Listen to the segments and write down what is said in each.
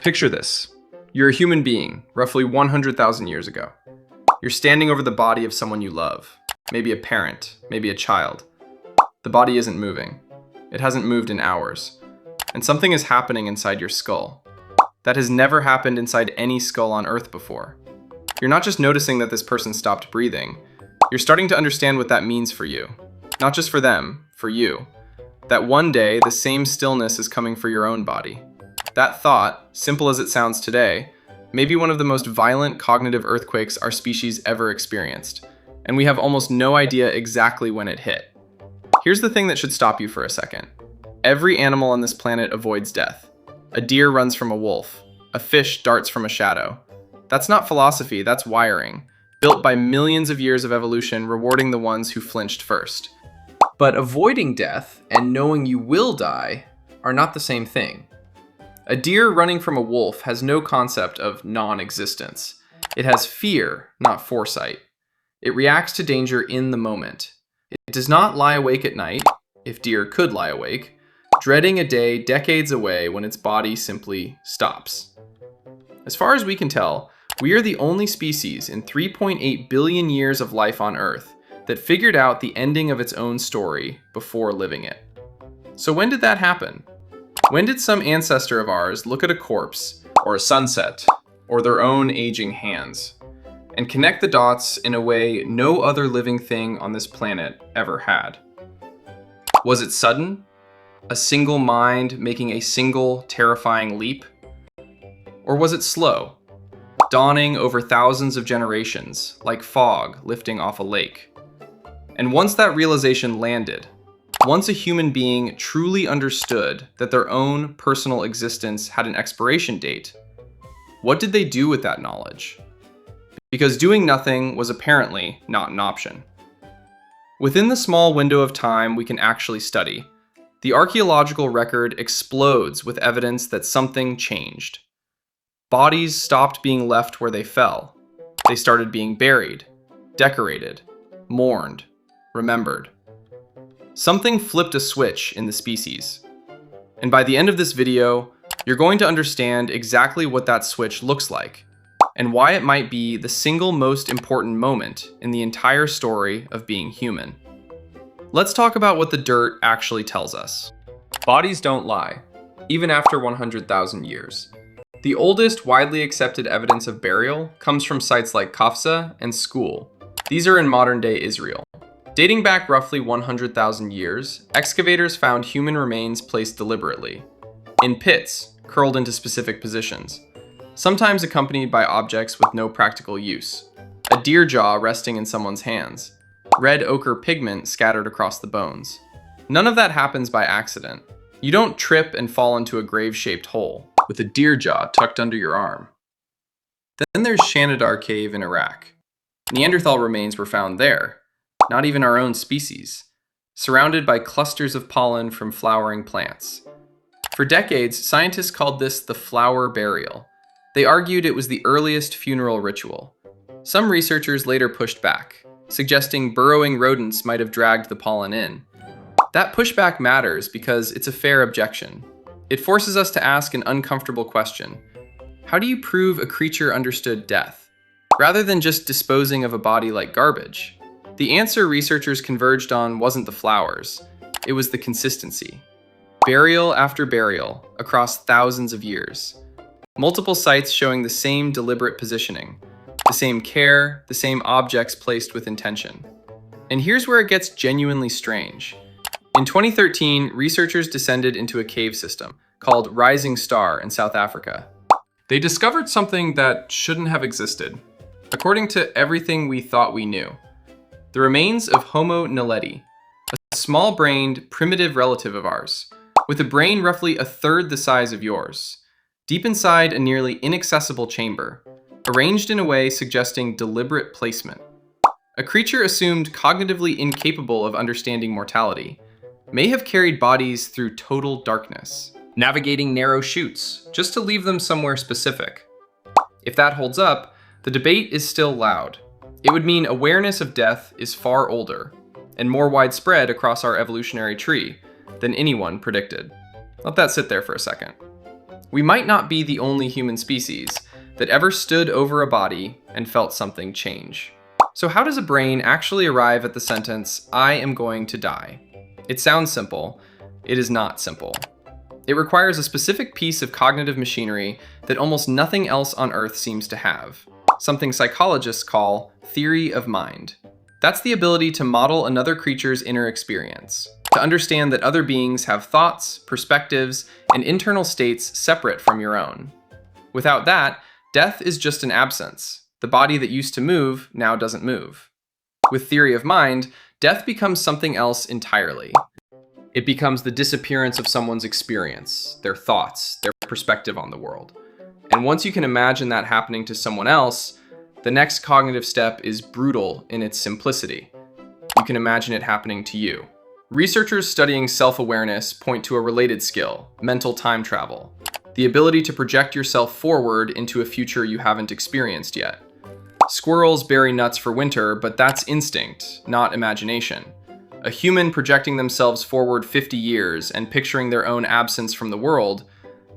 Picture this. You're a human being, roughly 100,000 years ago. You're standing over the body of someone you love. Maybe a parent, maybe a child. The body isn't moving. It hasn't moved in hours. And something is happening inside your skull. That has never happened inside any skull on Earth before. You're not just noticing that this person stopped breathing. You're starting to understand what that means for you. Not just for them, for you. That one day, the same stillness is coming for your own body. That thought, simple as it sounds today, may be one of the most violent cognitive earthquakes our species ever experienced, and we have almost no idea exactly when it hit. Here's the thing that should stop you for a second. Every animal on this planet avoids death. A deer runs from a wolf. A fish darts from a shadow. That's not philosophy, that's wiring, built by millions of years of evolution rewarding the ones who flinched first. But avoiding death and knowing you will die are not the same thing. A deer running from a wolf has no concept of non-existence. It has fear, not foresight. It reacts to danger in the moment. It does not lie awake at night, if deer could lie awake, dreading a day decades away when its body simply stops. As far as we can tell, we are the only species in 3.8 billion years of life on Earth that figured out the ending of its own story before living it. So when did that happen? When did some ancestor of ours look at a corpse, or a sunset, or their own aging hands, and connect the dots in a way no other living thing on this planet ever had? Was it sudden? A single mind making a single terrifying leap? Or was it slow, dawning over thousands of generations, like fog lifting off a lake? And once that realization landed, once a human being truly understood that their own personal existence had an expiration date, what did they do with that knowledge? Because doing nothing was apparently not an option. Within the small window of time we can actually study, the archaeological record explodes with evidence that something changed. Bodies stopped being left where they fell. They started being buried, decorated, mourned, remembered. Something flipped a switch in the species. And by the end of this video, you're going to understand exactly what that switch looks like, and why it might be the single most important moment in the entire story of being human. Let's talk about what the dirt actually tells us. Bodies don't lie, even after 100,000 years. The oldest widely accepted evidence of burial comes from sites like Kafsa and Skul. These are in modern-day Israel. Dating back roughly 100,000 years, excavators found human remains placed deliberately, in pits, curled into specific positions, sometimes accompanied by objects with no practical use. A deer jaw resting in someone's hands, red ochre pigment scattered across the bones. None of that happens by accident. You don't trip and fall into a grave-shaped hole, with a deer jaw tucked under your arm. Then there's Shanidar Cave in Iraq. Neanderthal remains were found there, not even our own species, surrounded by clusters of pollen from flowering plants. For decades, scientists called this the flower burial. They argued it was the earliest funeral ritual. Some researchers later pushed back, suggesting burrowing rodents might have dragged the pollen in. That pushback matters because it's a fair objection. It forces us to ask an uncomfortable question. How do you prove a creature understood death, rather than just disposing of a body like garbage? The answer researchers converged on wasn't the flowers, it was the consistency. Burial after burial, across thousands of years. Multiple sites showing the same deliberate positioning, the same care, the same objects placed with intention. And here's where it gets genuinely strange. In 2013, researchers descended into a cave system called Rising Star in South Africa. They discovered something that shouldn't have existed, according to everything we thought we knew. The remains of Homo naledi, a small-brained, primitive relative of ours, with a brain roughly a third the size of yours, deep inside a nearly inaccessible chamber, arranged in a way suggesting deliberate placement. A creature assumed cognitively incapable of understanding mortality, may have carried bodies through total darkness, navigating narrow chutes, just to leave them somewhere specific. If that holds up, the debate is still loud. It would mean awareness of death is far older and more widespread across our evolutionary tree than anyone predicted. Let that sit there for a second. We might not be the only human species that ever stood over a body and felt something change. So how does a brain actually arrive at the sentence, "I am going to die"? It sounds simple. It is not simple. It requires a specific piece of cognitive machinery that almost nothing else on Earth seems to have, something psychologists call theory of mind. That's the ability to model another creature's inner experience, to understand that other beings have thoughts, perspectives, and internal states separate from your own. Without that, death is just an absence. The body that used to move now doesn't move. With theory of mind, death becomes something else entirely. It becomes the disappearance of someone's experience, their thoughts, their perspective on the world. And once you can imagine that happening to someone else, the next cognitive step is brutal in its simplicity. You can imagine it happening to you. Researchers studying self-awareness point to a related skill, mental time travel, the ability to project yourself forward into a future you haven't experienced yet. Squirrels bury nuts for winter, but that's instinct, not imagination. A human projecting themselves forward 50 years and picturing their own absence from the world,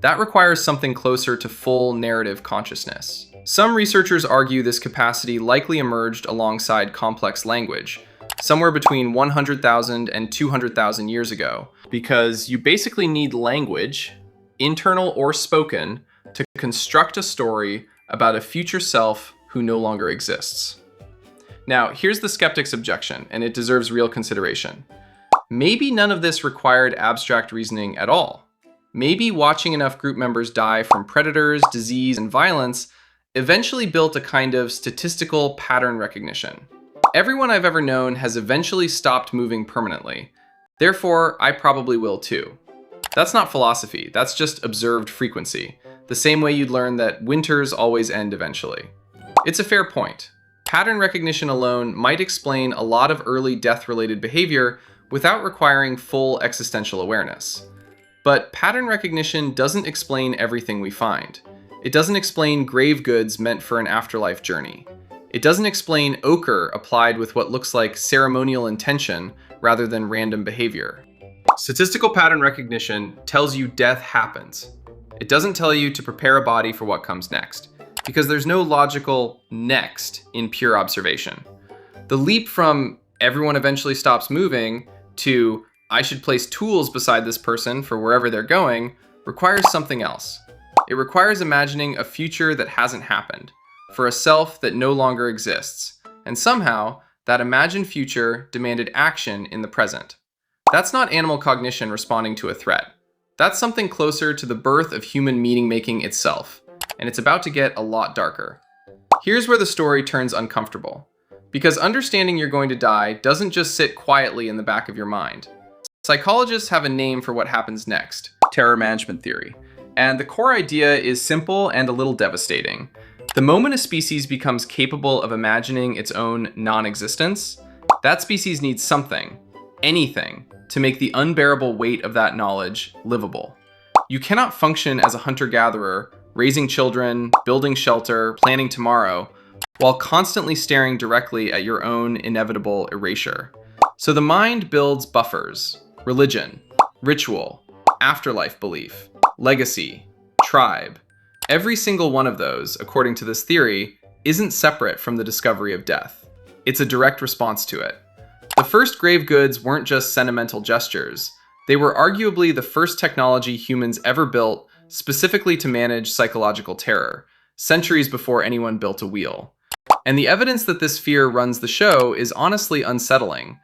that requires something closer to full narrative consciousness. Some researchers argue this capacity likely emerged alongside complex language, somewhere between 100,000 and 200,000 years ago, because you basically need language, internal or spoken, to construct a story about a future self who no longer exists. Now, here's the skeptic's objection, and it deserves real consideration. Maybe none of this required abstract reasoning at all. Maybe watching enough group members die from predators, disease, and violence eventually built a kind of statistical pattern recognition. Everyone I've ever known has eventually stopped moving permanently. Therefore, I probably will too. That's not philosophy, that's just observed frequency, the same way you'd learn that winters always end eventually. It's a fair point. Pattern recognition alone might explain a lot of early death-related behavior without requiring full existential awareness. But pattern recognition doesn't explain everything we find. It doesn't explain grave goods meant for an afterlife journey. It doesn't explain ochre applied with what looks like ceremonial intention rather than random behavior. Statistical pattern recognition tells you death happens. It doesn't tell you to prepare a body for what comes next, because there's no logical next in pure observation. The leap from everyone eventually stops moving to I should place tools beside this person for wherever they're going requires something else. It requires imagining a future that hasn't happened, for a self that no longer exists, and somehow that imagined future demanded action in the present. That's not animal cognition responding to a threat. That's something closer to the birth of human meaning-making itself, and it's about to get a lot darker. Here's where the story turns uncomfortable, because understanding you're going to die doesn't just sit quietly in the back of your mind. Psychologists have a name for what happens next: terror management theory. And the core idea is simple and a little devastating. The moment a species becomes capable of imagining its own non-existence, that species needs something, anything, to make the unbearable weight of that knowledge livable. You cannot function as a hunter-gatherer, raising children, building shelter, planning tomorrow, while constantly staring directly at your own inevitable erasure. So the mind builds buffers: religion, ritual, afterlife belief, legacy, tribe. Every single one of those, according to this theory, isn't separate from the discovery of death. It's a direct response to it. The first grave goods weren't just sentimental gestures. They were arguably the first technology humans ever built specifically to manage psychological terror, centuries before anyone built a wheel. And the evidence that this fear runs the show is honestly unsettling.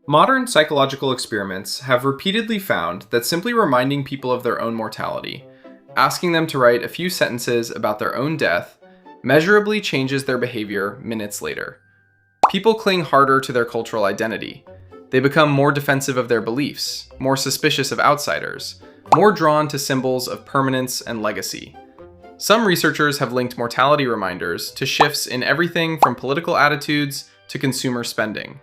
Modern psychological experiments have repeatedly found that simply reminding people of their own mortality, asking them to write a few sentences about their own death, measurably changes their behavior minutes later. People cling harder to their cultural identity. They become more defensive of their beliefs, more suspicious of outsiders, more drawn to symbols of permanence and legacy. Some researchers have linked mortality reminders to shifts in everything from political attitudes to consumer spending.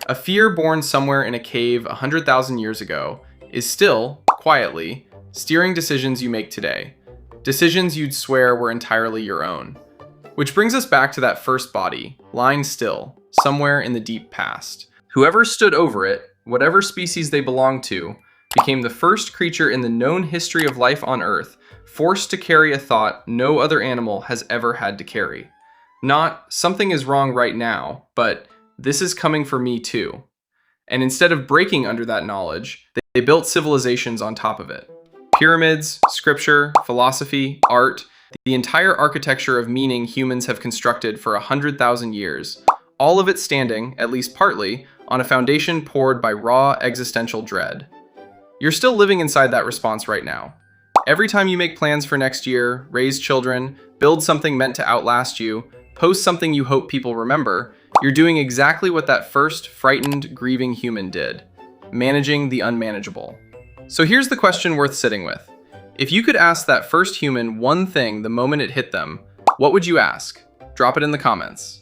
A fear born somewhere in a cave 100,000 years ago is still, quietly, steering decisions you make today. Decisions you'd swear were entirely your own. Which brings us back to that first body, lying still, somewhere in the deep past. Whoever stood over it, whatever species they belonged to, became the first creature in the known history of life on Earth forced to carry a thought no other animal has ever had to carry. Not, something is wrong right now, but this is coming for me too. And instead of breaking under that knowledge, they built civilizations on top of it. Pyramids, scripture, philosophy, art, the entire architecture of meaning humans have constructed for 100,000 years, all of it standing, at least partly, on a foundation poured by raw existential dread. You're still living inside that response right now. Every time you make plans for next year, raise children, build something meant to outlast you, post something you hope people remember, you're doing exactly what that first frightened, grieving human did, managing the unmanageable. So here's the question worth sitting with. If you could ask that first human one thing the moment it hit them, what would you ask? Drop it in the comments.